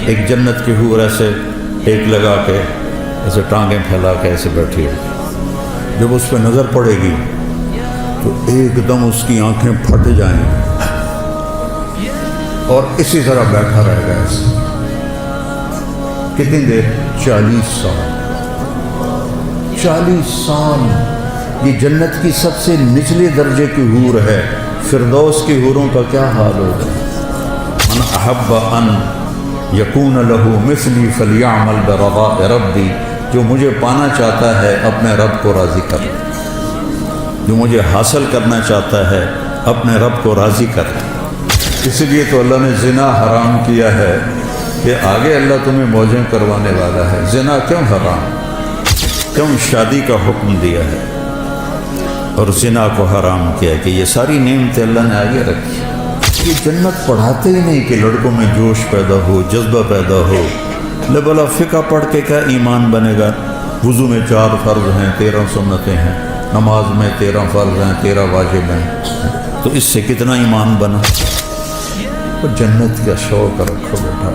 ایک جنت کی حور ایسے ٹیک لگا کے ایسے ٹانگیں پھیلا کے ایسے بیٹھی ہے، جب اس پہ نظر پڑے گی تو ایک دم اس کی آنکھیں پھٹ جائیں اور اسی طرح بیٹھا رہے گا ایسے کتنی دیر؟ 40 سال 40 سال یہ جنت کی سب سے نچلے درجے کی حور ہے۔ فردوس کی حوروں کا کیا حال ہوگا؟ من احب ان یکون لہ مثلی فلیعمل برضاء ربی، جو مجھے پانا چاہتا ہے اپنے رب کو راضی کر، جو مجھے حاصل کرنا چاہتا ہے اپنے رب کو راضی کر۔ اس لیے تو اللہ نے زنا حرام کیا ہے کہ آگے اللہ تمہیں موجیں کروانے والا ہے۔ زنا کیوں حرام، کیوں شادی کا حکم دیا ہے اور زنا کو حرام کیا کہ یہ ساری نعمتیں اللہ نے آگے رکھی۔ یہ جنت پڑھاتے ہی نہیں کہ لڑکوں میں جوش پیدا ہو، جذبہ پیدا ہو، بلا فقہ پڑھ کے کیا ایمان بنے گا؟ وضو میں 4 فرض ہیں، 13 سنتیں ہیں، نماز میں 13 فرض ہیں، 13 واجب ہیں، تو اس سے کتنا ایمان بنا؟ اور جنت کا شوق رکھو بیٹا،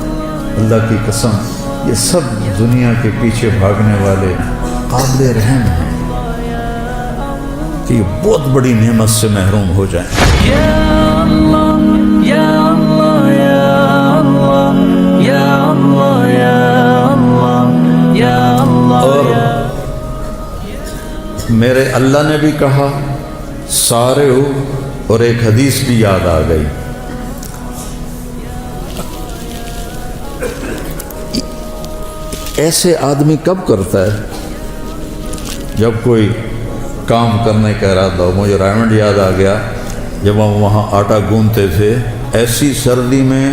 اللہ کی قسم یہ سب دنیا کے پیچھے بھاگنے والے قابل رحم ہیں کہ یہ بہت بڑی نعمت سے محروم ہو جائیں۔ یا اللہ یا اللہ یا اللہ یا اللہ یا اللہ یا اللہ۔ اور میرے اللہ نے بھی کہا سارے ہو، اور ایک حدیث بھی یاد آ گئی، ایسے آدمی کب کرتا ہے جب کوئی کام کرنے کا ارادہ ہو۔ مجھے رائمنڈ یاد آ گیا، جب ہم وہاں آٹا گوندتے تھے، ایسی سردی میں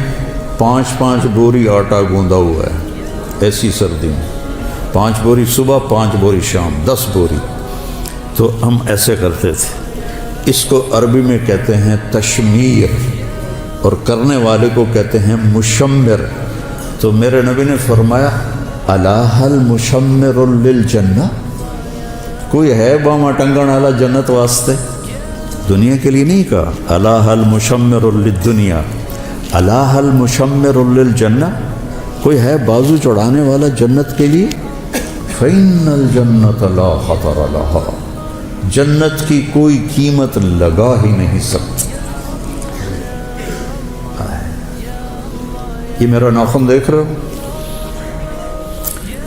5 بوری آٹا گوندا ہوا ہے، ایسی سردی میں 5 بوری صبح، 5 بوری شام، 10 بوری۔ تو ہم ایسے کرتے تھے۔ اس کو عربی میں کہتے ہیں تشمیر، اور کرنے والے کو کہتے ہیں مشمر۔ تو میرے نبی نے فرمایا الاہ المشمر للجنہ، کوئی ہے باما ٹنگن والا جنت واسطے؟ دنیا کے لیے نہیں کہا، الاہ المشمر للدنیا، الاہ المشمر للجنہ، کوئی ہے بازو چڑھانے والا جنت کے لیے؟ فإن الجنت لا خطر لها، جنت کی کوئی قیمت لگا ہی نہیں سکتی۔ یہ میرا ناخن دیکھ رہے ہو؟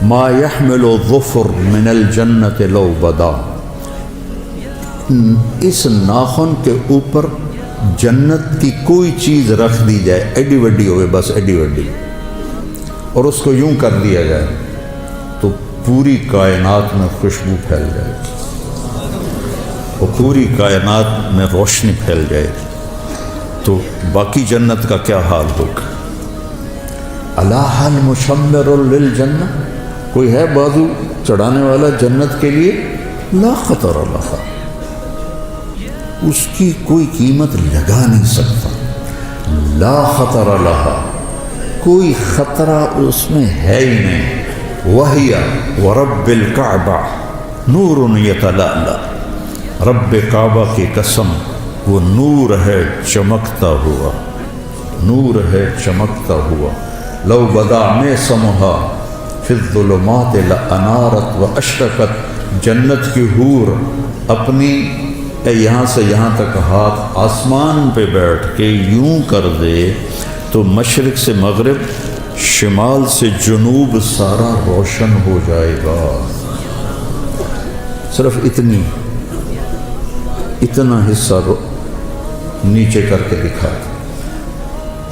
ما يحمل الظفر من الجنت لو بدا، اس ناخن کے اوپر جنت کی کوئی چیز رکھ دی جائے، ایڈی وڈی ہوئے، بس ایڈی وڈی، اور اس کو یوں کر دیا جائے تو پوری کائنات میں خوشبو پھیل جائے گی، اور پوری کائنات میں روشنی پھیل جائے گی۔ تو باقی جنت کا کیا حال ہوگا؟ الاہ المشمر للجنہ، کوئی ہے بازو چڑھانے والا جنت کے لیے؟ لا خطر لہا، اس کی کوئی قیمت لگا نہیں سکتا۔ لا خطر لہا، کوئی خطرہ اس میں ہے ہی نہیں۔ وہی ورب الکعبہ نور یتلألأ، رب کعبہ کی قسم وہ نور ہے چمکتا ہوا، نور ہے چمکتا ہوا۔ لو بدا میں سمہا فی الظلمات لانارت و اشرقت، جنت کی حور اپنی یہاں سے یہاں تک ہاتھ آسمان پہ بیٹھ کے یوں کر دے تو مشرق سے مغرب، شمال سے جنوب سارا روشن ہو جائے گا۔ صرف اتنا حصہ نیچے کر کے دکھا،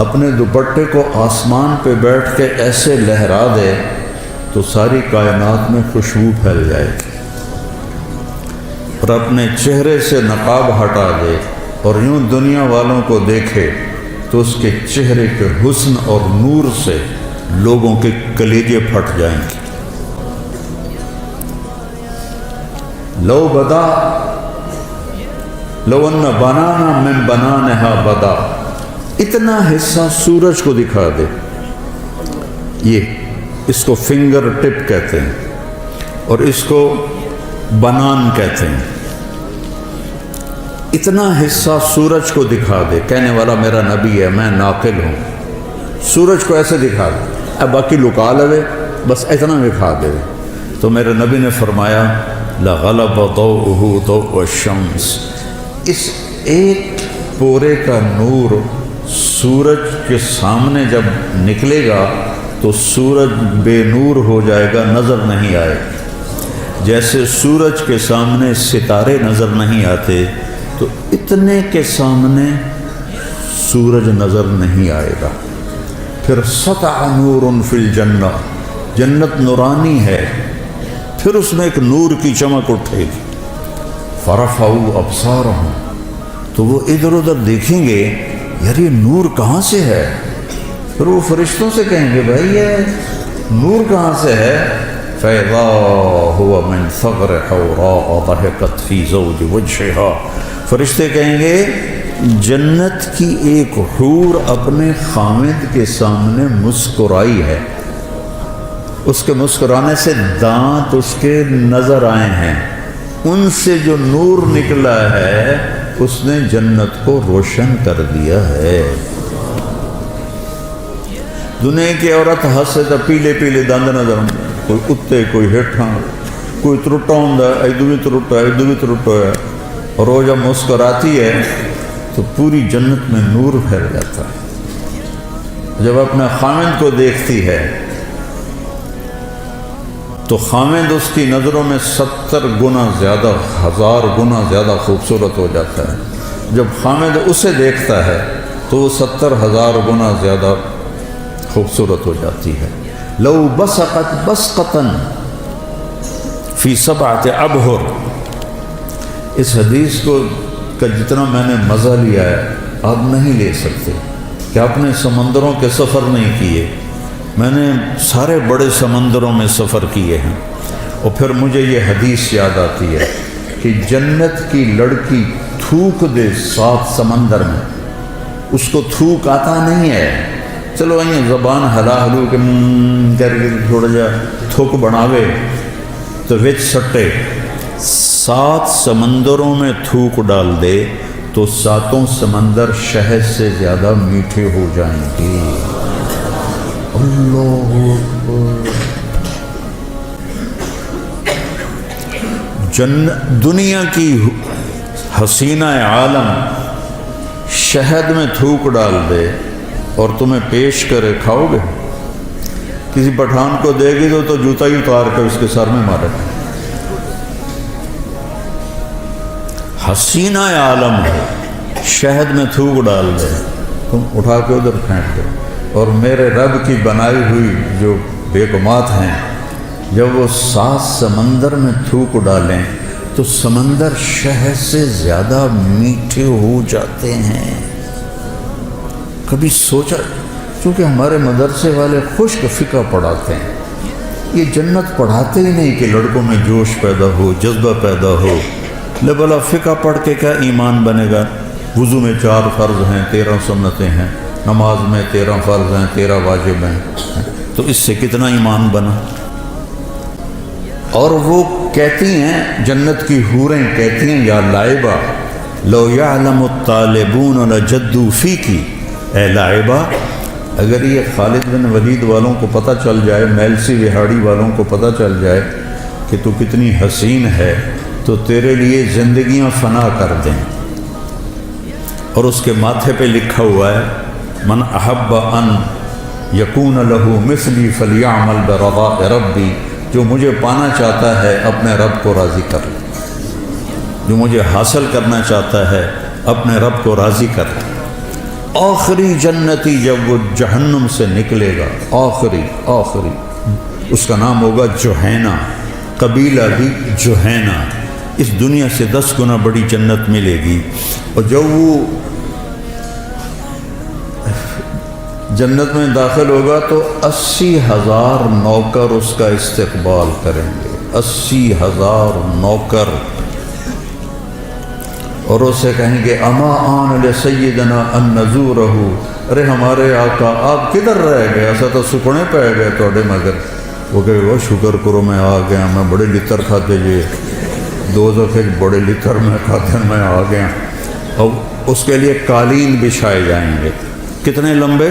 اپنے دوپٹے کو آسمان پہ بیٹھ کے ایسے لہرا دے تو ساری کائنات میں خوشبو پھیل جائے گی، اور اپنے چہرے سے نقاب ہٹا دے اور یوں دنیا والوں کو دیکھے تو اس کے چہرے کے حسن اور نور سے لوگوں کے کلیجے پھٹ جائیں گے۔ لو بدا لو ان بنانا من بنانہا بدا، اتنا حصہ سورج کو دکھا دے، یہ اس کو فنگر ٹپ کہتے ہیں اور اس کو بنان کہتے ہیں۔ اتنا حصہ سورج کو دکھا دے، کہنے والا میرا نبی ہے، میں ناقل ہوں، سورج کو ایسے دکھا دے اب باقی لکا لے بس اتنا دکھا دے. تو میرے نبی نے فرمایا لغلب ضوءہ ضوء الشمس، اس ایک پورے کا نور سورج کے سامنے جب نکلے گا تو سورج بے نور ہو جائے گا، نظر نہیں آئے. جیسے سورج کے سامنے ستارے نظر نہیں آتے تو اتنے کے سامنے سورج نظر نہیں آئے گا. پھر سطع نور فی الجنہ، جنت نورانی ہے، پھر اس میں ایک نور کی چمک اٹھے گی. فرفعوا ابصارہم، تو وہ ادھر ادھر دیکھیں گے یار یہ نور کہاں سے ہے. پھر وہ فرشتوں سے کہیں گے بھائی یہ نور کہاں سے ہے. فَإِذَا هُوَ مِنْ ثَغْرِ حَوْرَاءَ ضَحِكَتْ فِي زَوْجِ وَجْهِهَا، فرشتے کہیں گے جنت کی ایک حور اپنے خامد کے سامنے مسکرائی ہے، اس کے مسکرانے سے دانت اس کے نظر آئے ہیں، ان سے جو نور نکلا ہے اس نے جنت کو روشن کر دیا ہے. دنیا کی عورت ہنسے تو پیلے پیلے دند نظر آتے، کوئی اتے کوئی ہیٹھاں، کوئی ترٹا ہوں ادو بھی ترٹا ہے ادو بھی ترٹا ہے. اور وہ جب مسکراتی ہے تو پوری جنت میں نور پھیل جاتا ہے. جب اپنے خامد کو دیکھتی ہے تو خامد اس کی نظروں میں 70 گنا زیادہ، 1000 گنا زیادہ خوبصورت ہو جاتا ہے. جب خامد اسے دیکھتا ہے تو وہ 70,000 گنا زیادہ خوبصورت ہو جاتی ہے. لو بسقت بسقتن فی 7 ابحر، اس حدیث کو کا جتنا میں نے مزہ لیا ہے آپ نہیں لے سکتے. کہ آپ نے سمندروں کے سفر نہیں کیے، میں نے سارے بڑے سمندروں میں سفر کیے ہیں. اور پھر مجھے یہ حدیث یاد آتی ہے کہ جنت کی لڑکی تھوک دے 7 سمندر میں، اس کو تھوک آتا نہیں ہے. چلو یہ زبان ہلا ہلو کے کر کے تھوڑا جا تھوک بناوے تو وچ سٹے 7 سمندروں میں تھوک ڈال دے تو 7 سمندر شہد سے زیادہ میٹھے ہو جائیں گے. اللہ دنیا کی حسینہ عالم شہد میں تھوک ڈال دے اور تمہیں پیش کرے، کھاؤ گے؟ کسی پٹھان کو دے گی تو جوتا ہی اتار کر اس کے سر میں مارے. حسینہ عالم ہے، شہد میں تھوک ڈال دے، تم اٹھا کے ادھر پھینک دو. اور میرے رب کی بنائی ہوئی جو بیگمات ہیں جب وہ 7 سمندر میں تھوک ڈالیں تو سمندر شہد سے زیادہ میٹھے ہو جاتے ہیں. کبھی سوچا؟ چونکہ ہمارے مدرسے والے خشک فقہ پڑھاتے ہیں، یہ جنت پڑھاتے ہی نہیں کہ لڑکوں میں جوش پیدا ہو، جذبہ پیدا ہو. لے بلا فقہ پڑھ کے کیا ایمان بنے گا؟ وضو میں 4 فرض ہیں، 13 سنتیں ہیں، نماز میں 13 فرض ہیں، 13 واجب ہیں، تو اس سے کتنا ایمان بنا؟ اور وہ کہتی ہیں، جنت کی حوریں کہتی ہیں یا لائبہ لو یعلم الطالبون لجدوا فیکی، اے لائبہ اگر یہ خالد بن ولید والوں کو پتہ چل جائے، میلسی وہاڑی والوں کو پتہ چل جائے کہ تو کتنی حسین ہے تو تیرے لیے زندگیاں فنا کر دیں. اور اس کے ماتھے پہ لکھا ہوا ہے من احب ان یکون لہ مثلی فلیعمل برضاء ربی، جو مجھے پانا چاہتا ہے اپنے رب کو راضی کر لے، جو مجھے حاصل کرنا چاہتا ہے اپنے رب کو راضی کر لے. آخری جنتی جب وہ جہنم سے نکلے گا، آخری اس کا نام ہوگا جوہینہ، قبیلہ بھی جوہینہ، اس دنیا سے 10 گنا بڑی جنت ملے گی. اور جب وہ جنت میں داخل ہوگا تو 80,000 نوکر اس کا استقبال کریں گے، 80,000 نوکر، اور اسے کہیں گے اما آن لسیدنا ان نزورہ، ارے ہمارے آقا آپ کدھر رہ گئے، ایسا تو سکنے پہ گئے توڑے مگر. وہ کہے وہ شکر کرو میں آ گیا، میں بڑے لتر کھاتے جی 2 دفعے بڑے لتر میں کھاتے میں آ گیا. اور اس کے لیے قالین بچھائے جائیں گے، کتنے لمبے؟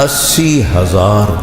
80,000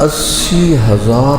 80,000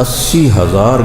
80,000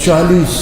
40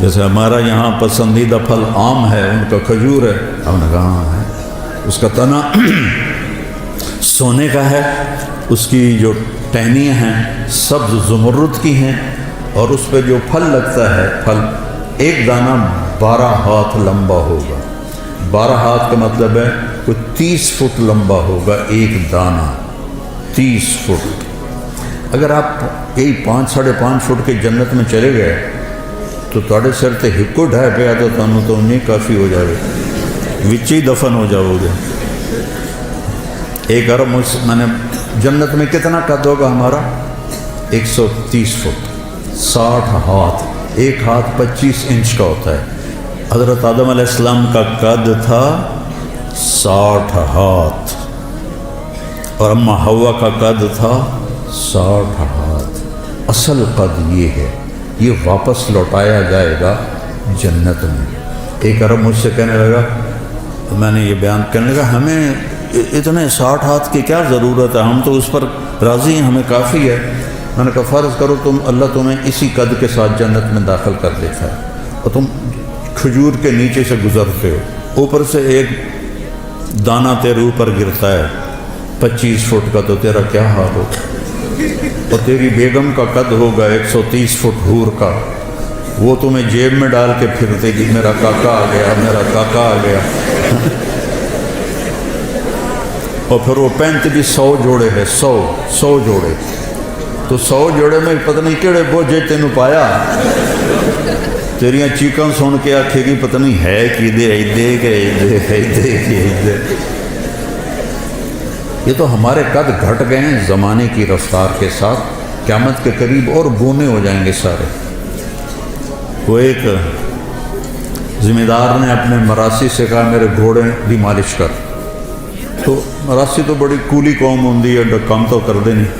جیسے ہمارا یہاں پسندیدہ پھل آم ہے، ان کا کھجور ہے، ہم نے کہا ہاں ہے، اس کا تنا سونے کا ہے، اس کی جو ٹہنیاں ہیں سبز زمرد کی ہیں، اور اس پہ جو پھل لگتا ہے، پھل ایک دانہ 12 ہاتھ لمبا ہوگا۔ 12 ہاتھ کا مطلب ہے کوئی 30 فٹ لمبا ہوگا ایک دانہ، 30 فٹ۔ اگر آپ یہی 5-5.5 فٹ کے جنت میں چلے گئے تو تھوڑے سر تے ہکو ڈھائے پہ آتا تانوں تو انہیں کافی ہو جائے، وچی دفن ہو جاؤ گے۔ ایک ارب میں نے جنت میں کتنا قد ہوگا ہمارا؟ 130 فٹ، 60 ہاتھ، ایک ہاتھ 25 انچ کا ہوتا ہے۔ حضرت آدم علیہ السلام کا قد تھا 60 ہاتھ، اور اماں حوا کا قد تھا 60 ہاتھ۔ اصل قد یہ ہے، یہ واپس لوٹایا جائے گا جنت میں۔ ایک عرب مجھ سے کہنے لگا، میں نے یہ بیان کرنے لگا، ہمیں اتنے 60 ہاتھ کی کیا ضرورت ہے، ہم تو اس پر راضی ہیں، ہمیں کافی ہے۔ میں نے کہا فرض کرو اللہ تمہیں اسی قد کے ساتھ جنت میں داخل کر دیتا ہے، اور تم کھجور کے نیچے سے گزرتے ہو، اوپر سے ایک دانہ تیرے اوپر گرتا ہے 25 فٹ کا، تو تیرا کیا حال ہوگا؟ اور تیری بیگم کا قد ہوگا 130 فٹ حور کا، وہ تمہیں جیب میں ڈال کے پھرتے گی، میرا کاکا آ گیا، میرا کاکا آ گیا۔ اور پھر وہ پینٹ بھی 100 جوڑے ہے، 100 جوڑے، تو 100 جوڑے میں پتہ نہیں کہڑے بوجھے تینوں پایا، تیریاں چیکاں سن کے آکھے گی پتہ نہیں ہے کی دے۔ یہ تو ہمارے قد گھٹ گئے ہیں زمانے کی رفتار کے ساتھ، قیامت کے قریب اور بونے ہو جائیں گے سارے۔ وہ ایک ذمہ دار نے اپنے مراسی سے کہا میرے گھوڑے بھی مالش کر، تو مراسی تو بڑی کولی قوم ہوندی ہے، کام تو کر دے نہیں،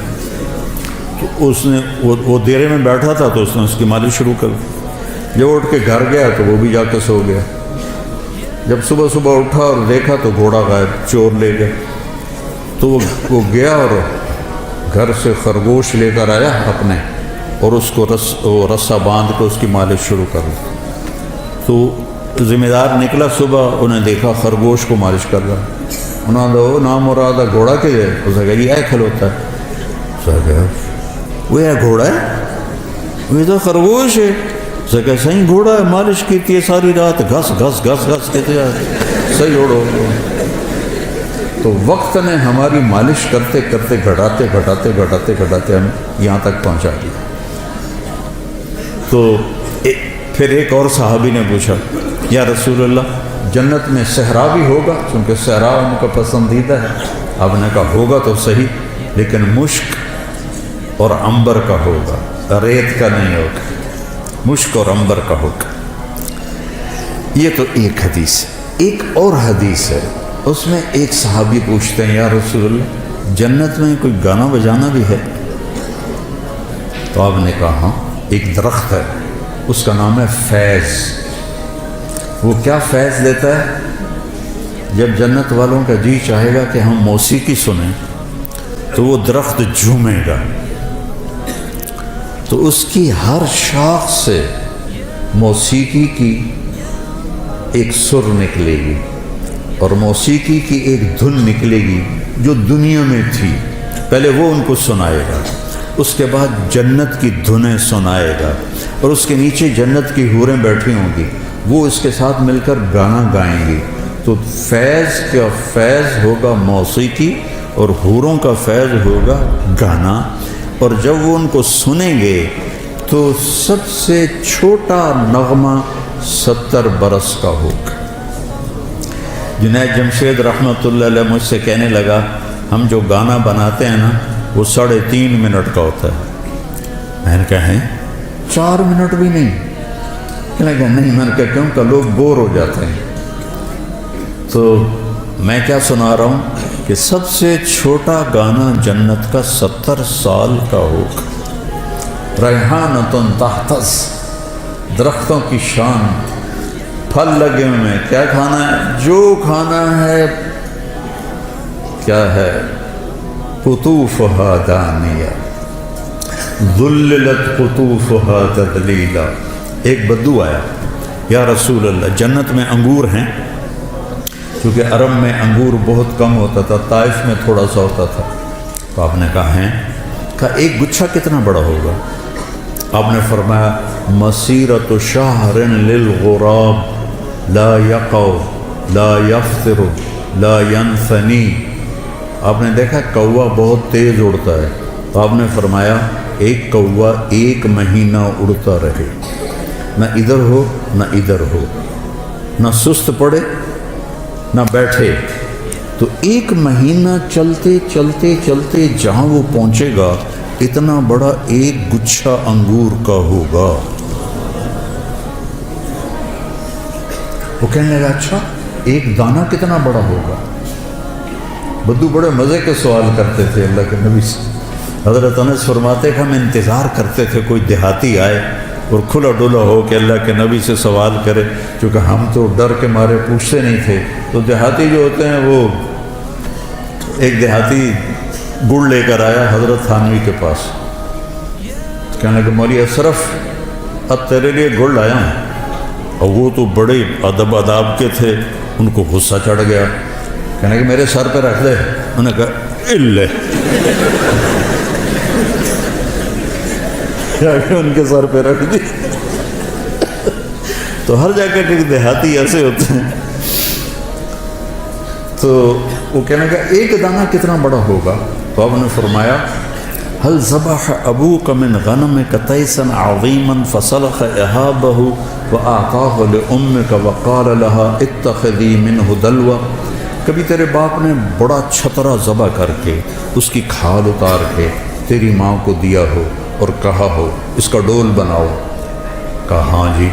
تو اس نے وہ دیرے میں بیٹھا تھا تو اس نے اس کی مالش شروع کر دی۔ جب اٹھ کے گھر گیا تو وہ بھی جا کے سو گیا۔ جب صبح اٹھا اور دیکھا تو گھوڑا غائب، چور لے گیا۔ تو وہ گیا اور گھر سے خرگوش لے کر آیا اپنے، اور اس کو رسا باندھ کے اس کی مالش شروع کر دی۔ تو ذمہ دار نکلا صبح، انہیں دیکھا خرگوش کو مالش کر رہا، انہوں نے وہ نام مراد گھوڑا کے ہے، اس نے کہا یہ کھلوتا ہے، اس نے کہا وہ ہے گھوڑا ہے، یہ تو خرگوش ہے، اس نے کہا صحیح گھوڑا ہے، مالش کی ساری رات، گھس گھس گھس گھس کہتے ہیں صحیح اوڑو۔ تو وقت نے ہماری مالش کرتے کرتے گھٹاتے ہم یہاں تک پہنچا دیا۔ تو پھر ایک اور صحابی نے پوچھا یا رسول اللہ جنت میں صحرا بھی ہوگا، چونکہ صحرا ان کا پسندیدہ ہے۔ آپ نے کہا ہوگا تو صحیح، لیکن مشک اور عنبر کا ہوگا، ریت کا نہیں ہوگا، مشک اور عنبر کا ہوگا۔ یہ تو ایک حدیث ہے۔ ایک اور حدیث ہے، اس میں ایک صحابی پوچھتے ہیں یا رسول اللہ جنت میں کوئی گانا بجانا بھی ہے؟ تو آپ نے کہا ہاں، ایک درخت ہے، اس کا نام ہے فیض۔ وہ کیا فیض دیتا ہے؟ جب جنت والوں کا جی چاہے گا کہ ہم موسیقی سنیں تو وہ درخت جھومے گا، تو اس کی ہر شاخ سے موسیقی کی ایک سر نکلے گی، اور موسیقی کی ایک دھن نکلے گی جو دنیا میں تھی، پہلے وہ ان کو سنائے گا، اس کے بعد جنت کی دھنیں سنائے گا، اور اس کے نیچے جنت کی حوریں بیٹھی ہوں گی، وہ اس کے ساتھ مل کر گانا گائیں گی۔ تو فیض کا فیض ہوگا موسیقی، اور حوروں کا فیض ہوگا گانا، اور جب وہ ان کو سنیں گے تو سب سے چھوٹا نغمہ 70 برس کا ہوگا۔ جنید جمشید رحمۃ اللہ علیہ مجھ سے کہنے لگا ہم جو گانا بناتے ہیں نا وہ 3.5 منٹ کا ہوتا ہے۔ میں نے کہا ہے 4 منٹ بھی نہیں؟ کہنے لگا نہیں۔ میں نے کہا کیوں؟ کہ لوگ بور ہو جاتے ہیں۔ تو میں کیا سنا رہا ہوں کہ سب سے چھوٹا گانا جنت کا 70 سال کا ہوگا۔ ریحانۃ تحتز، درختوں کی شان، پھل لگے ہوئے ہیں، کیا کھانا ہے؟ جو کھانا ہے کیا ہے؟ قطوفها دانیہ ذللت قطوفها تذلیلا، ایک بدو آیا، یا رسول اللہ جنت میں انگور ہیں، کیونکہ عرب میں انگور بہت کم ہوتا تھا، طائف میں تھوڑا سا ہوتا تھا. تو آپ نے کہا ہیں، کہا ایک گچھا کتنا بڑا ہوگا؟ آپ نے فرمایا مسیرۃ شہر للغراب لا یقع لا یفطر لا ینثنی. آپ نے دیکھا کوا بہت تیز اڑتا ہے، تو آپ نے فرمایا ایک کوا 1 مہینہ اڑتا رہے، نہ ادھر ہو نہ ادھر ہو، نہ سست پڑے نہ بیٹھے، تو 1 مہینہ چلتے چلتے چلتے جہاں وہ پہنچے گا اتنا بڑا ایک گچھا انگور کا ہوگا. وہ کہنے لگا اچھا ایک دانہ کتنا بڑا ہوگا؟ بدو بڑے مزے کے سوال کرتے تھے اللہ کے نبی سے. حضرت انس فرماتے کہ ہم انتظار کرتے تھے کوئی دیہاتی آئے اور کھلا ڈولا ہو کہ اللہ کے نبی سے سوال کرے، چونکہ ہم تو ڈر کے مارے پوچھتے نہیں تھے. تو دیہاتی جو ہوتے ہیں، وہ ایک دیہاتی گڑ لے کر آیا حضرت تھانوی کے پاس، کہنے کہ مولوی اشرف اب تیرے لیے گڑ لایا ہوں. اور وہ تو بڑے ادب آداب کے تھے، ان کو غصہ چڑھ گیا، کہنے کہ میرے سر پہ رکھ دے. انہوں نے کہا الے، ان کے سر پہ رکھ دی. تو ہر جگہ کے دیہاتی ایسے ہوتے ہیں. تو وہ کہنے کا ایک دانہ کتنا بڑا ہوگا؟ تو آپ نے فرمایا هل ذبح ابوک من غنمک تیسا عظیما فسلخ اہابہ واعطاہ لامک وقال لها اتخذی منہ دلوا. کبھی تیرے باپ نے بڑا چھترا ذبح کر کے اس کی کھال اتار کے تیری ماں کو دیا ہو اور کہا ہو اس کا ڈول بناؤ؟ کہا ہاں جی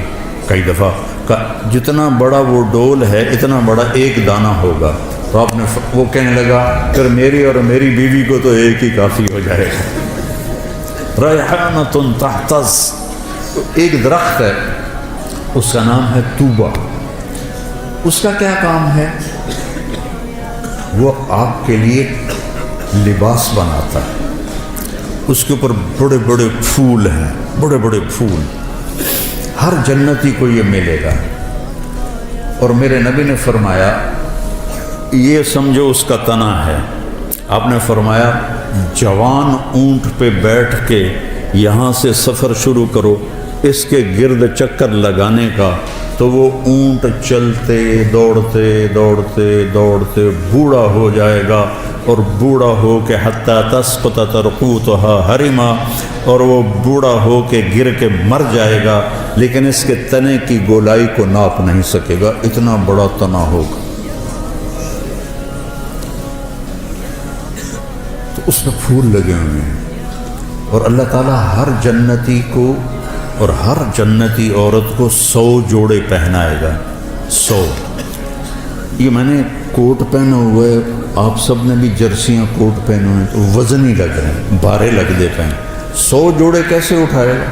کئی دفعہ. کہا جتنا بڑا وہ ڈول ہے اتنا بڑا ایک دانہ ہوگا. تو آپ نے وہ کہنے لگا پھر میری اور میری بیوی کو تو ایک ہی کافی ہو جائے گا. ریحانۃ تحتز، ایک درخت ہے اس کا نام ہے توبہ. اس کا کیا کام ہے؟ وہ آپ کے لیے لباس بناتا ہے. اس کے اوپر بڑے بڑے پھول ہیں، بڑے بڑے پھول. ہر جنتی کو یہ ملے گا. اور میرے نبی نے فرمایا یہ سمجھو اس کا تنا ہے. آپ نے فرمایا جوان اونٹ پہ بیٹھ کے یہاں سے سفر شروع کرو اس کے گرد چکر لگانے کا، تو وہ اونٹ چلتے دوڑتے دوڑتے دوڑتے بوڑھا ہو جائے گا، اور بوڑھا ہو کے حتیٰ تسقط ترقوتها حرما، اور وہ بوڑھا ہو کے گر کے مر جائے گا، لیکن اس کے تنے کی گولائی کو ناپ نہیں سکے گا، اتنا بڑا تنا ہوگا. تو اس میں پھول لگے ہوئے ہیں. اور اللہ تعالیٰ ہر جنتی کو اور ہر جنتی عورت کو 100 جوڑے پہنائے گا. 100. یہ میں نے کوٹ پہنا ہوا ہے، آپ سب نے بھی جرسیاں کوٹ پہنے ہوئے ہیں، تو وزن ہی لگ رہے ہیں، بارے لگ دے پہن. 100 جوڑے کیسے اٹھائے گا؟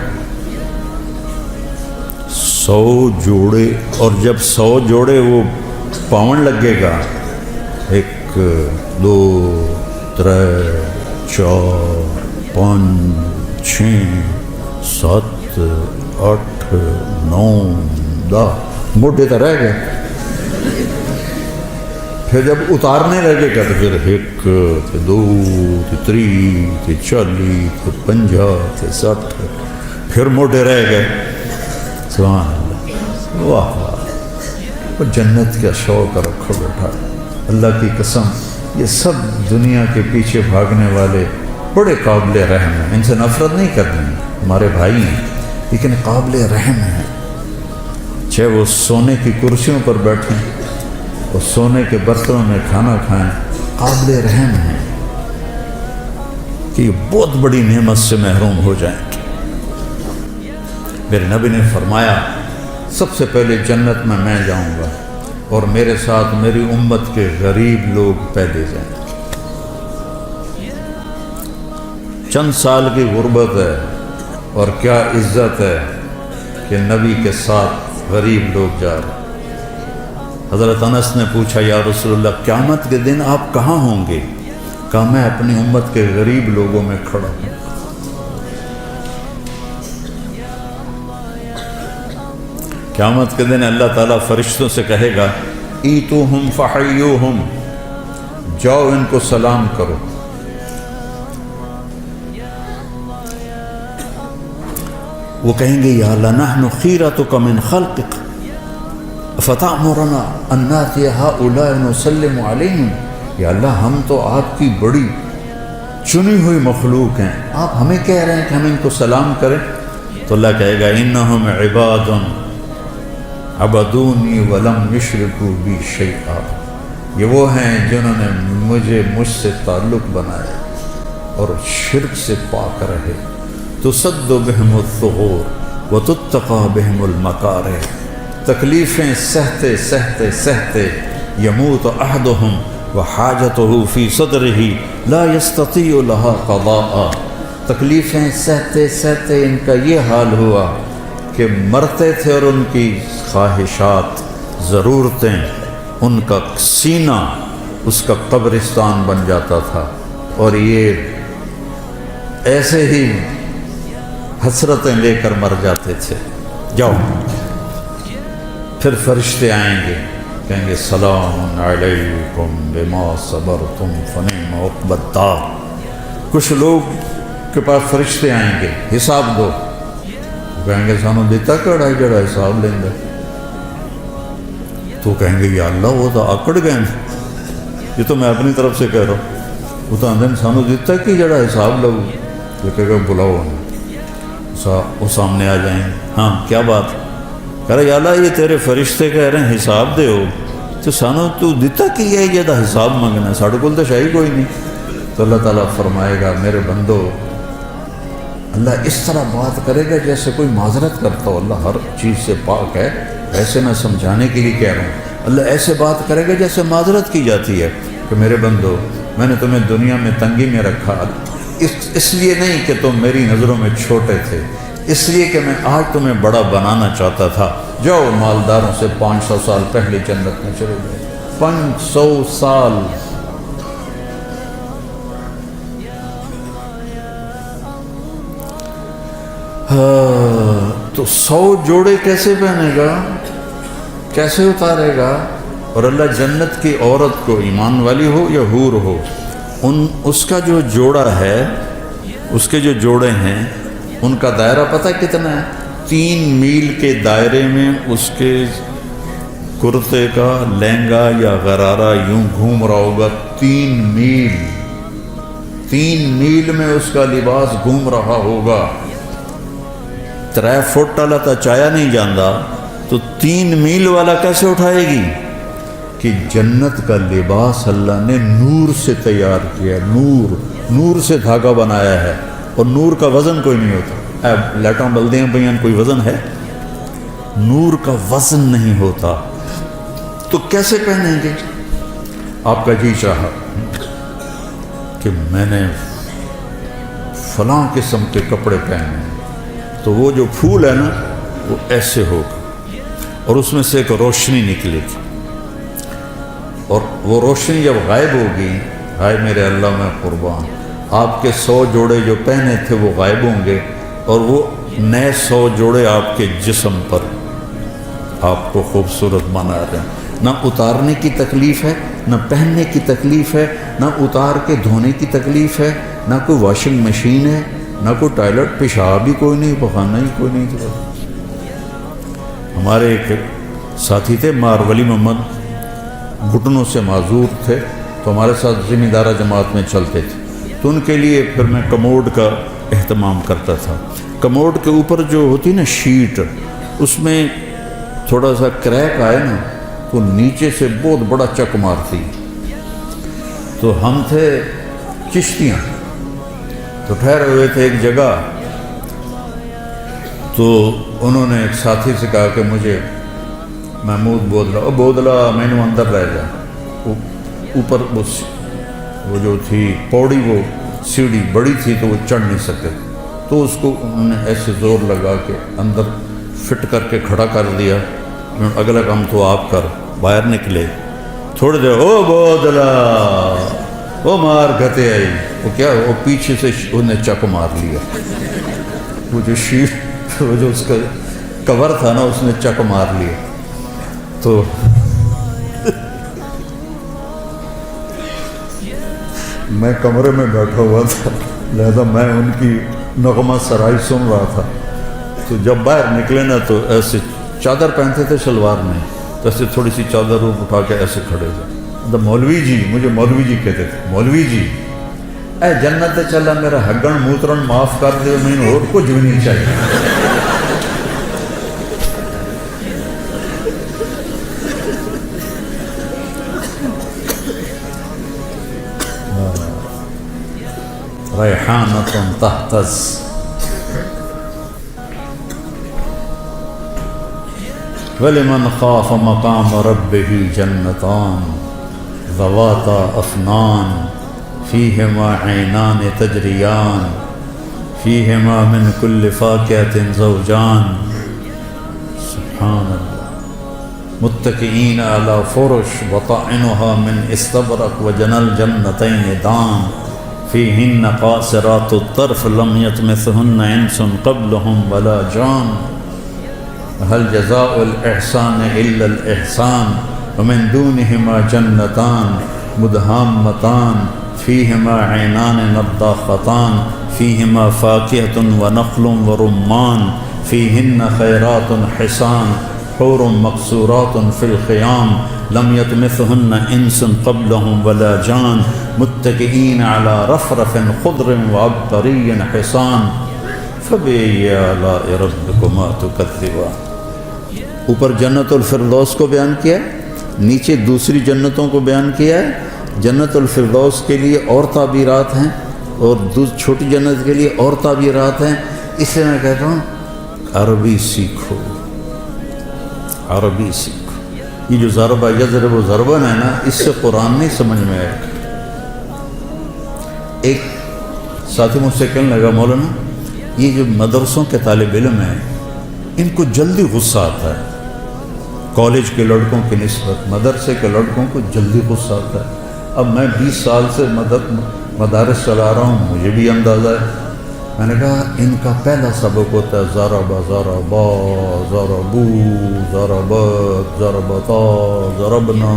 100 جوڑے. اور جب 100 جوڑے وہ پاون لگے گا، 1 2 3 4 5 6 7 8 9 10 موٹے تو رہ گئے. پھر جب اتارنے لگے گا تو پھر 1 2 3 40 50 60 پھر موٹے رہ گئے. سبحان اللہ، واہ واہ. جنت کا شوق رکھو بیٹا، اللہ کی قسم یہ سب دنیا کے پیچھے بھاگنے والے بڑے قابل رحم ہیں. ان سے نفرت نہیں کرنی، ہمارے بھائی ہیں لیکن قابل رحم ہیں. چاہے وہ سونے کی کرسیوں پر بیٹھیں اور سونے کے برتنوں میں کھانا کھائیں، قابل رحم ہیں کہ یہ بہت بڑی نعمت سے محروم ہو جائیں. میرے نبی نے فرمایا سب سے پہلے جنت میں جاؤں گا اور میرے ساتھ میری امت کے غریب لوگ پہلے جائیں. چند سال کی غربت ہے اور کیا عزت ہے کہ نبی کے ساتھ غریب لوگ جا رہے. حضرت انس نے پوچھا یا رسول اللہ قیامت کے دن آپ کہاں ہوں گے؟ کہا میں اپنی امت کے غریب لوگوں میں کھڑا ہوں. قیامت کے دن اللہ تعالیٰ فرشتوں سے کہے گا ایتوہم فحیوہم، جاؤ ان کو سلام کرو۔ وہ کہیں گے یا اللہ نحن خیرتک من خلقک فتأمرنا ان نأتی ہؤلاء نسلم علیہم، یا اللہ ہم تو آپ کی بڑی چنی ہوئی مخلوق ہیں، آپ ہمیں کہہ رہے ہیں کہ ہم ان کو سلام کریں؟ تو اللہ کہے گا انہم عباد عبدونی ولم یشرکوا بی شیئا، یہ وہ ہیں جنہوں نے مجھ سے تعلق بنایا اور شرک سے پاک رہے۔ تسد بہم الثغور وتتقى بہم المکارہ، تکلیفیں سہتے سہتے سہتے یموت احدہم وحاجتہ فی صدرہ لا یستطیع لها قضاء، تکلیفیں سہتے سہتے ان کا یہ حال ہوا کہ مرتے تھے اور ان کی خواہشات ضرورتیں، ان کا سینہ اس کا قبرستان بن جاتا تھا، اور یہ ایسے ہی حسرتیں لے کر مر جاتے تھے۔ جاؤ، پھر فرشتے آئیں گے، کہیں گے سلام علیکم بما صبرتم فنعم عقبی الدار۔ کچھ لوگ کے پاس فرشتے آئیں گے، حساب دو، کہیں گے سانو دیتا کڑا ہے جڑا حساب لیں گے، تو کہیں گے یا اللہ وہ تو آکڑ گئے ہیں، یہ تو میں اپنی طرف سے کہہ رہا ہوں، وہ تو اندر سانو دیتا کہ جڑا حساب لو، یہ کہے گا بلاؤ انہیں، وہ سامنے آ جائیں گے، ہاں کیا بات، کہہ رہا یا اللہ یہ تیرے فرشتے کہہ رہے ہیں حساب دے ہو، تو سانو تو دیتا کہ یہ جدا حساب منگنا ہے، ساڑھے کول تو شاہی کوئی نہیں۔ تو اللہ تعالیٰ فرمائے گا میرے بندو، اللہ اس طرح بات کرے گا جیسے کوئی معذرت کرتا ہو، اللہ ہر چیز سے پاک ہے، ایسے میں سمجھانے کے لیے کہہ رہا ہوں، اللہ ایسے بات کرے گا جیسے معذرت کی جاتی ہے کہ میرے بندو میں نے تمہیں دنیا میں تنگی میں رکھا، اس لیے نہیں کہ تم میری نظروں میں چھوٹے تھے، اس لیے کہ میں آج تمہیں بڑا بنانا چاہتا تھا، جاؤ مالداروں سے 500 سال پہلے جنت میں چلے گئے، 500 سال۔ تو 100 جوڑے کیسے پہنے گا، کیسے اتارے گا؟ اور اللہ جنت کی عورت کو، ایمان والی ہو یا حور ہو، اس کا جو جوڑا ہے، اس کے جو جوڑے ہیں ان کا دائرہ پتہ کتنا ہے؟ 3 میل کے دائرے میں اس کے کرتے کا لہنگا یا غرارہ یوں گھوم رہا ہوگا، 3 میل میں اس کا لباس گھوم رہا ہوگا۔ 3 فٹ والا تو چایا نہیں جاندہ، تو 3 میل والا کیسے اٹھائے گی؟ کہ جنت کا لباس اللہ نے نور سے تیار کیا، نور سے دھاگا بنایا ہے، اور نور کا وزن کوئی نہیں ہوتا۔ لائٹاں بلدیاں پہ کوئی وزن ہے؟ نور کا وزن نہیں ہوتا، تو کیسے پہنیں گے؟ آپ کا جی چاہا کہ میں نے فلاں قسم کے کپڑے پہنے، تو وہ جو پھول ہے نا وہ ایسے ہوگا، اور اس میں سے ایک روشنی نکلے گی، اور وہ روشنی جب غائب ہوگی، ہائے میرے اللہ میں قربان، آپ کے 100 جوڑے جو پہنے تھے وہ غائب ہوں گے، اور وہ نئے 100 جوڑے آپ کے جسم پر آپ کو خوبصورت بنا رہے ہیں۔ نہ اتارنے کی تکلیف ہے، نہ پہننے کی تکلیف ہے، نہ اتار کے دھونے کی تکلیف ہے، نہ کوئی واشنگ مشین ہے، نہ کوئی ٹوائلٹ، پیشاب بھی کوئی نہیں، پخانہ ہی کوئی نہیں تھا۔ ہمارے ایک ساتھی تھے مار ولی محمد، گھٹنوں سے معذور تھے، تو ہمارے ساتھ ذمہ دارہ جماعت میں چلتے تھے، تو ان کے لیے پھر میں کموڈ کا اہتمام کرتا تھا۔ کموڈ کے اوپر جو ہوتی نا شیٹ، اس میں تھوڑا سا کریک آئے نا تو نیچے سے بہت بڑا چک مارتی۔ تو ہم تھے چشتیاں، تو ٹھہرے ہوئے تھے ایک جگہ، تو انہوں نے ایک ساتھی سے کہا کہ مجھے محمود بودلا میں نے اندر رہ جا، اوپر وہ جو تھی پوڑی، وہ سیڑھی بڑی تھی تو وہ چڑھ نہیں سکتے، تو اس کو انہوں نے ایسے زور لگا کے اندر فٹ کر کے کھڑا کر دیا۔ اگلا کام تو آپ کر، باہر نکلے، تھوڑی دیر او بودلا او مار گھتے آئی، وہ کیا، وہ پیچھے سے انہیں چک مار لیا، وہ جو شیٹ، وہ جو اس کا کور تھا نا اس نے چک مار لیا. تو میں کمرے میں بیٹھا ہوا تھا، لہذا میں ان کی نغمہ سرائی سن رہا تھا. تو جب باہر نکلے نا تو ایسے چادر پہنتے تھے شلوار میں، تو ایسے تھوڑی سی چادر اٹھا کے ایسے کھڑے تھے. مولوی جی، مجھے مولوی جی کہتے تھے، مولوی جی اے جنت چلا میرا ہگن موترن معاف کر دے، مجھے اور کچھ بھی نہیں چاہیے. ریحانۃ تہتز ولمن خاف مقام ربہ جنتان ذواتا افنان فیہما عینان تجریان فیہما من کل فاکہۃ زوجان. سبحان اللہ. متکئین علی فرش وطائنہا من استبرق وجنى الجنتین دان فیہن قاصرات الطرف لم یطمثہن انس قبلہم ولا جان. هل جزاء الإحسان إلا الإحسان ومن دونهما جنتان مدهامتان فيهما عينان نضاختان فيهما فاكهة ونخل ورمان فيهن خيرات حسان حور مقصورات في الخيام لم يطمثهن انس قبلهم ولا جان متكئين على رفرف خضر وعبقري حصان فبأي آلاء ربكما تكذبان. اوپر جنت الفردوس کو بیان کیا ہے، نیچے دوسری جنتوں کو بیان کیا ہے. جنت الفردوس کے لیے اور تعبیرات ہیں اور چھوٹی جنت کے لیے اور تعبیرات ہیں. اس سے میں کہتا ہوں عربی سیکھو، عربی سیکھو. یہ جو ضربہ یضرب و ضربن ہے نا، اس سے قرآن نہیں سمجھ میں آئے. ایک ساتھی مجھ سے کہنے لگا مولانا یہ جو مدرسوں کے طالب علم ہیں ان کو جلدی غصہ آتا ہے، کالج کے لڑکوں کی نسبت مدرسے کے لڑکوں کو جلدی غصہ آتا ہے. اب میں 20 سال سے مدارس چلا رہا ہوں، مجھے بھی اندازہ ہے. میں نے کہا ان کا پہلا سبق ہوتا ہے ضربا ضربا ضربو ضربت ضربتا ضربنا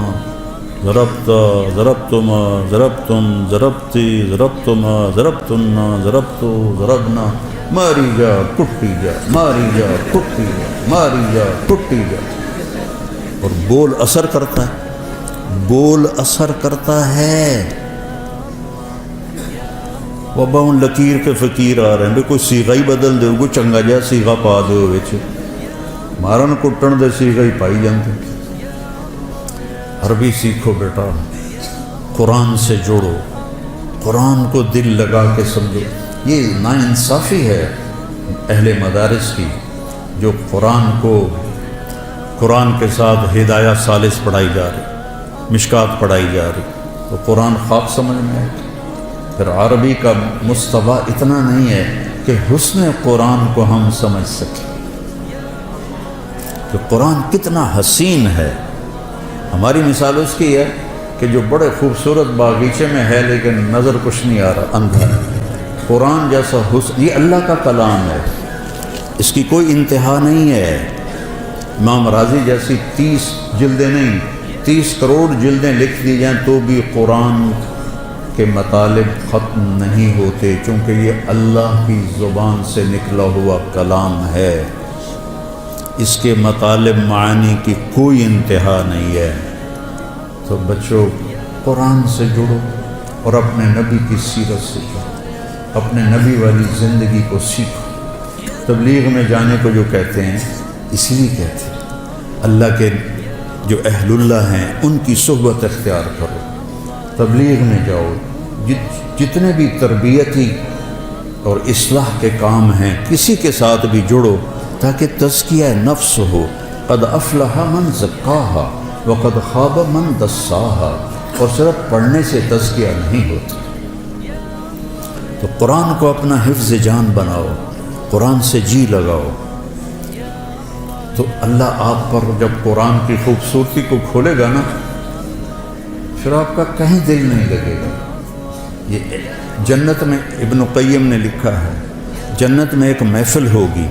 ضربتا ضربتما ضربتم ضربتی ضربتما ضربتنا ضربتو ضربنا ماری جا کٹی جا ماری جا کٹی جا ماری جا کٹی جا. اور بول اثر کرتا ہے، بول اثر کرتا ہے. وبا ان لکیر کے فقیر آ رہے ہیں بھی کوئی سیغہ ہی بدل دے، کوئی چنگا جا سیغہ پا دے وچ مارن کٹن دے سیغہ ہی پائی جاندے. عربی سیکھو بیٹا، قرآن سے جوڑو، قرآن کو دل لگا کے سمجھو. یہ ناانصافی ہے اہل مدارس کی جو قرآن کے ساتھ ہدایہ ثالث پڑھائی جا رہی، مشکات پڑھائی جا رہی، تو قرآن خواب سمجھ میں ہے. پھر عربی کا مستویٰ اتنا نہیں ہے کہ حسن قرآن کو ہم سمجھ سکیں کہ قرآن کتنا حسین ہے. ہماری مثال اس کی ہے کہ جو بڑے خوبصورت باغیچے میں ہے لیکن نظر کچھ نہیں آ رہا، اندھا ہے. قرآن جیسا حسن، یہ اللہ کا کلام ہے، اس کی کوئی انتہا نہیں ہے. امام راضی جیسی 30 جلدیں نہیں 30 کروڑ جلدیں لکھ دی جائیں تو بھی قرآن کے مطالب ختم نہیں ہوتے، چونکہ یہ اللہ کی زبان سے نکلا ہوا کلام ہے. اس کے مطالب معانی کی کوئی انتہا نہیں ہے. تو بچوں قرآن سے جڑو اور اپنے نبی کی سیرت سے جڑو، اپنے نبی والی زندگی کو سیکھو. تبلیغ میں جانے کو جو کہتے ہیں اس لیے کہتے ہیں اللہ کے جو اہل اللہ ہیں ان کی صحبت اختیار کرو، تبلیغ میں جاؤ. جتنے بھی تربیتی اور اصلاح کے کام ہیں کسی کے ساتھ بھی جڑو تاکہ تزکیہ نفس ہو. قد افلح من زکاہا وقد خاب من دساہا. اور صرف پڑھنے سے تزکیہ نہیں ہوتا. تو قرآن کو اپنا حفظ جان بناؤ، قرآن سے جی لگاؤ. تو اللہ آپ پر جب قرآن کی خوبصورتی کو کھولے گا نا پھر آپ کا کہیں دل نہیں لگے گا. یہ جنت میں ابن قیم نے لکھا ہے جنت میں ایک محفل ہوگی،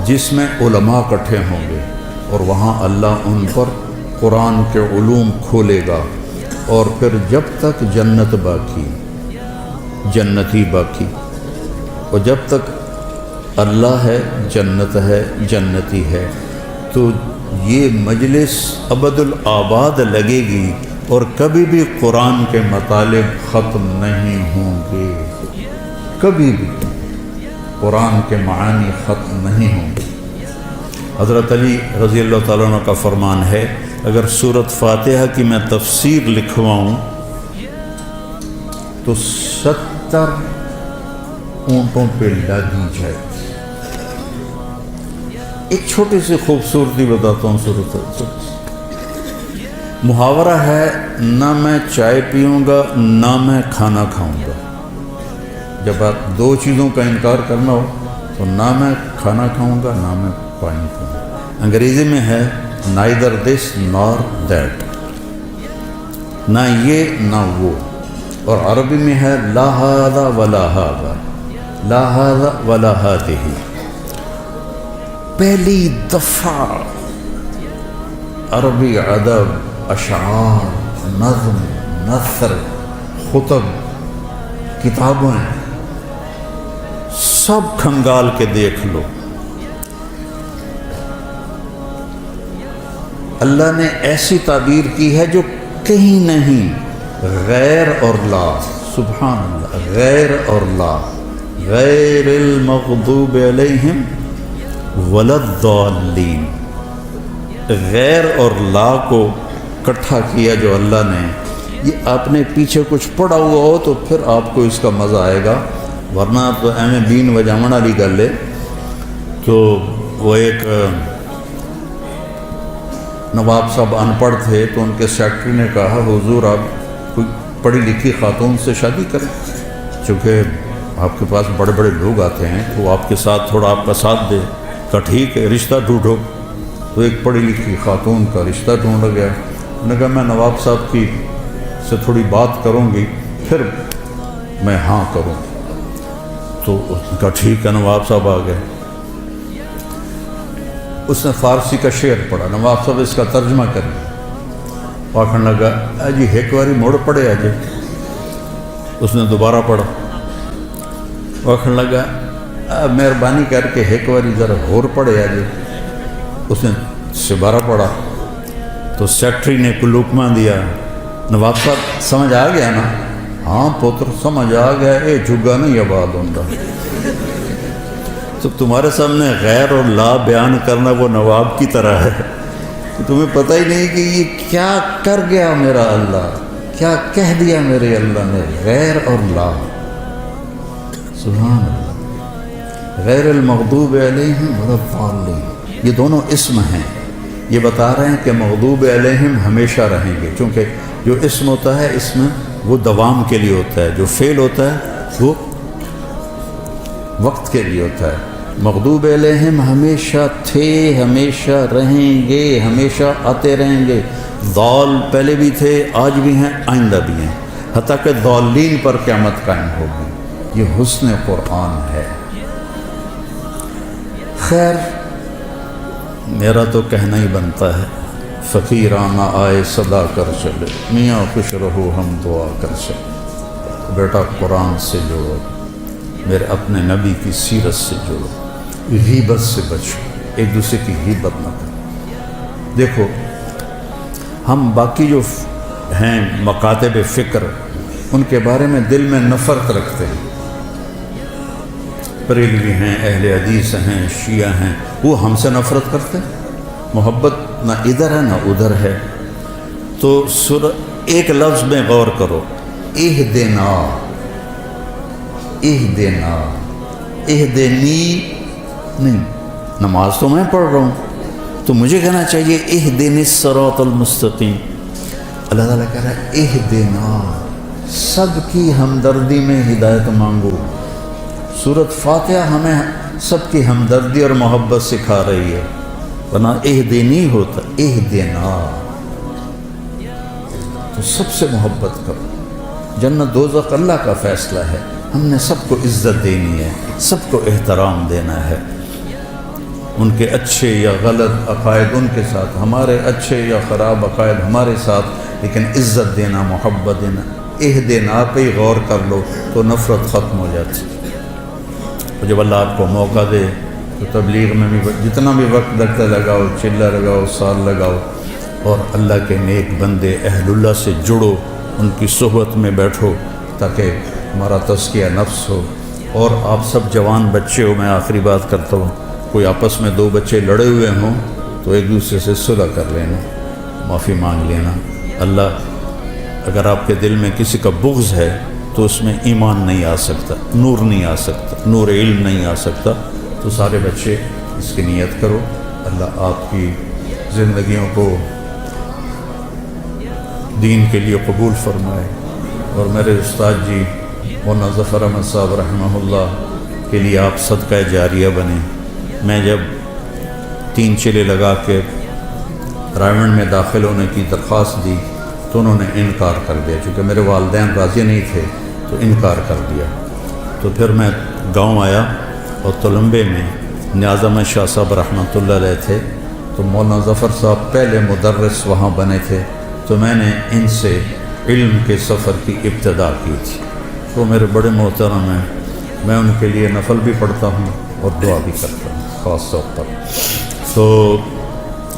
جس میں علماء اکٹھے ہوں گے اور وہاں اللہ ان پر قرآن کے علوم کھولے گا، اور پھر جب تک جنت باقی، جنتی باقی، اور جب تک اللہ ہے، جنت ہے، جنتی ہے، تو یہ مجلس ابد الآباد لگے گی اور کبھی بھی قرآن کے مطالب ختم نہیں ہوں گے، کبھی بھی قرآن کے معانی ختم نہیں ہوں گے۔ حضرت علی رضی اللہ تعالیٰ عنہ کا فرمان ہے، اگر سورۃ فاتحہ کی میں تفسیر لکھواؤں تو 70 اونٹوں پہ لادی جائے۔ ایک چھوٹی سی خوبصورتی بتاتا ہوں سورۃ محاورہ ہے، نہ میں چائے پیوں گا نہ میں کھانا کھاؤں گا۔ جب آپ دو چیزوں کا انکار کرنا ہو تو نہ میں کھانا کھاؤں گا نہ میں پانی پیوں گا۔ انگریزی میں ہے neither this nor that، نہ یہ نہ وہ، اور عربی میں ہے لا هذا ولا هذا، لا هذا ولا هذه۔ پہلی دفعہ عربی ادب، اشعار، نظم، نثر، خطب، کتابیں سب کھنگال کے دیکھ لو، اللہ نے ایسی تعبیر کی ہے جو کہیں نہیں، غیر اور لا، سبحان اللہ، غیر اور لا، غیر المغضوب علیہم ولا الضالین، غیر اور لا کو اکٹھا کیا جو اللہ نے۔ یہ آپ نے پیچھے کچھ پڑھا ہوا ہو تو پھر آپ کو اس کا مزہ آئے گا، ورنہ آپ تو ایم بین وجامن والی گل ہے۔ تو وہ ایک نواب صاحب ان پڑھ تھے تو ان کے سیکرٹری نے کہا حضور آپ کوئی پڑھی لکھی خاتون سے شادی کریں، چونکہ آپ کے پاس بڑے بڑے لوگ آتے ہیں تو آپ کے ساتھ تھوڑا آپ کا ساتھ دے۔ کہا ٹھیک ہے رشتہ ڈھونڈو، تو ایک پڑھی لکھی خاتون کا رشتہ ڈھونڈا گیا۔ انہوں نے کہا میں نواب صاحب کی سے تھوڑی بات کروں گی پھر میں ہاں کروں۔ تو اس نے کہا ٹھیک ہے، نواب صاحب آ گئے، اس نے فارسی کا شعر پڑھا، نواب صاحب اس کا ترجمہ کریں، آخر لگا جی ایک باری موڑ پڑے آجے۔ اس نے دوبارہ پڑھا، آخر لگا مہربانی کر کے ایک باری ذرا اور پڑھے آجے۔ اس نے دوبارہ پڑھا تو سیکٹری نے کوئی لقمہ دیا، نواب صاحب سمجھ آ گیا نا؟ ہاں پتر سمجھ آ گیا، اے جھگا نہیں آباد ہوتا۔ تو تمہارے سامنے غیر اور لا بیان کرنا وہ نواب کی طرح ہے کہ تمہیں پتہ ہی نہیں کہ یہ کیا کر گیا میرا اللہ، کیا کہہ دیا میرے اللہ نے، غیر اور لا۔ سبحان اللہ، غیر المغضوب علیہم ولا الضالین، یہ دونوں اسم ہیں۔ یہ بتا رہے ہیں کہ مغضوب علیہم ہمیشہ رہیں گے، چونکہ جو اسم ہوتا ہے اس میں وہ دوام کے لیے ہوتا ہے، جو فعل ہوتا ہے وہ وقت کے لیے ہوتا ہے۔ مغضوب علیہم ہمیشہ تھے، ہمیشہ رہیں گے، ہمیشہ آتے رہیں گے۔ ضال پہلے بھی تھے، آج بھی ہیں، آئندہ بھی ہیں، حتیٰ کہ ضالین پر قیامت قائم ہوگی۔ یہ حسن قرآن ہے۔ خیر میرا تو کہنا ہی بنتا ہے، فقیرانہ آئے صدا کر چلے، میاں خوش رہو ہم دعا کر چلے۔ بیٹا قرآن سے جوڑو، میرے اپنے نبی کی سیرت سے جوڑو، غیبت سے بچو، ایک دوسرے کی غیبت نہ کرو۔ دیکھو ہم باقی جو ہیں مکاتب فکر ان کے بارے میں دل میں نفرت رکھتے ہیں، بریلوی ہیں، اہل حدیث ہیں، شیعہ ہیں، وہ ہم سے نفرت کرتے ہیں۔ محبت نہ ادھر ہے نہ ادھر ہے۔ تو ایک لفظ میں غور کرو، اہدنا، اہدنا، اہدنی نہیں، نماز تو میں پڑھ رہا ہوں تو مجھے کہنا چاہیے اہدنی الصراط المستقیم۔ اللہ تعالیٰ کہہ رہا ہے اہدنا، سب کی ہمدردی میں ہدایت مانگو۔ سورۃ فاتحہ ہمیں سب کی ہمدردی اور محبت سکھا رہی ہے، ورنہ اہدنی ہوتا اہدنا، تو سب سے محبت کرو۔ جنت دوزخ اللہ کا فیصلہ ہے، ہم نے سب کو عزت دینی ہے، سب کو احترام دینا ہے۔ ان کے اچھے یا غلط عقائد ان کے ساتھ، ہمارے اچھے یا خراب عقائد ہمارے ساتھ، لیکن عزت دینا، محبت دینا، دینا پہ ہی غور کر لو تو نفرت ختم ہو جاتی۔ اور جب اللہ آپ کو موقع دے تو تبلیغ میں بھی جتنا بھی وقت لگتا لگاؤ، چلہ لگاؤ، سال لگاؤ، اور اللہ کے نیک بندے اہل اللہ سے جڑو، ان کی صحبت میں بیٹھو تاکہ ہمارا تزکیہ نفس ہو۔ اور آپ سب جوان بچے ہو، میں آخری بات کرتا ہوں، کوئی آپس میں 2 بچے لڑے ہوئے ہوں تو ایک دوسرے سے صلح کر لینا، معافی مانگ لینا۔ اللہ اگر آپ کے دل میں کسی کا بغض ہے تو اس میں ایمان نہیں آ سکتا، نور نہیں آ سکتا، نور علم نہیں آ سکتا۔ تو سارے بچے اس کی نیت کرو، اللہ آپ کی زندگیوں کو دین کے لیے قبول فرمائے۔ اور میرے استاد جی مولانا ظفر احمد صاحب رحمہ اللہ کے لیے آپ صدقہ جاریہ بنے۔ میں جب 3 چلے لگا کے رائمنڈ میں داخل ہونے کی درخواست دی تو انہوں نے انکار کر دیا، چونکہ میرے والدین راضی نہیں تھے تو انکار کر دیا۔ تو پھر میں گاؤں آیا اور تلمبے میں نیاز احمد شاہ صاحب رحمۃ اللہ علیہ تھے، تو مولانا ظفر صاحب پہلے مدرس وہاں بنے تھے، تو میں نے ان سے علم کے سفر کی ابتدا کی تھی۔ تو میرے بڑے محترم ہیں، میں ان کے لیے نفل بھی پڑھتا ہوں اور دعا بھی کرتا ہوں خاص طور پر۔ تو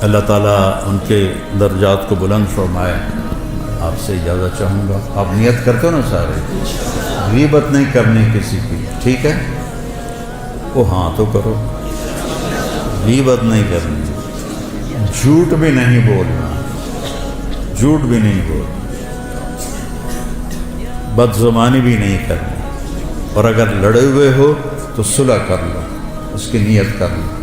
اللہ تعالیٰ ان کے درجات کو بلند فرمائے۔ آپ سے اجازت چاہوں گا، آپ نیت کرتے ہو نا سارے، غیبت نہیں کرنی کسی کی، ٹھیک ہے؟ وہ ہاں تو کرو، غیبت نہیں کرنی، جھوٹ بھی نہیں بولنا، جھوٹ بھی نہیں بولنا، بد زبانی بھی نہیں کرنی، اور اگر لڑے ہوئے ہو تو صلح کر لو، اس کی نیت کر لو۔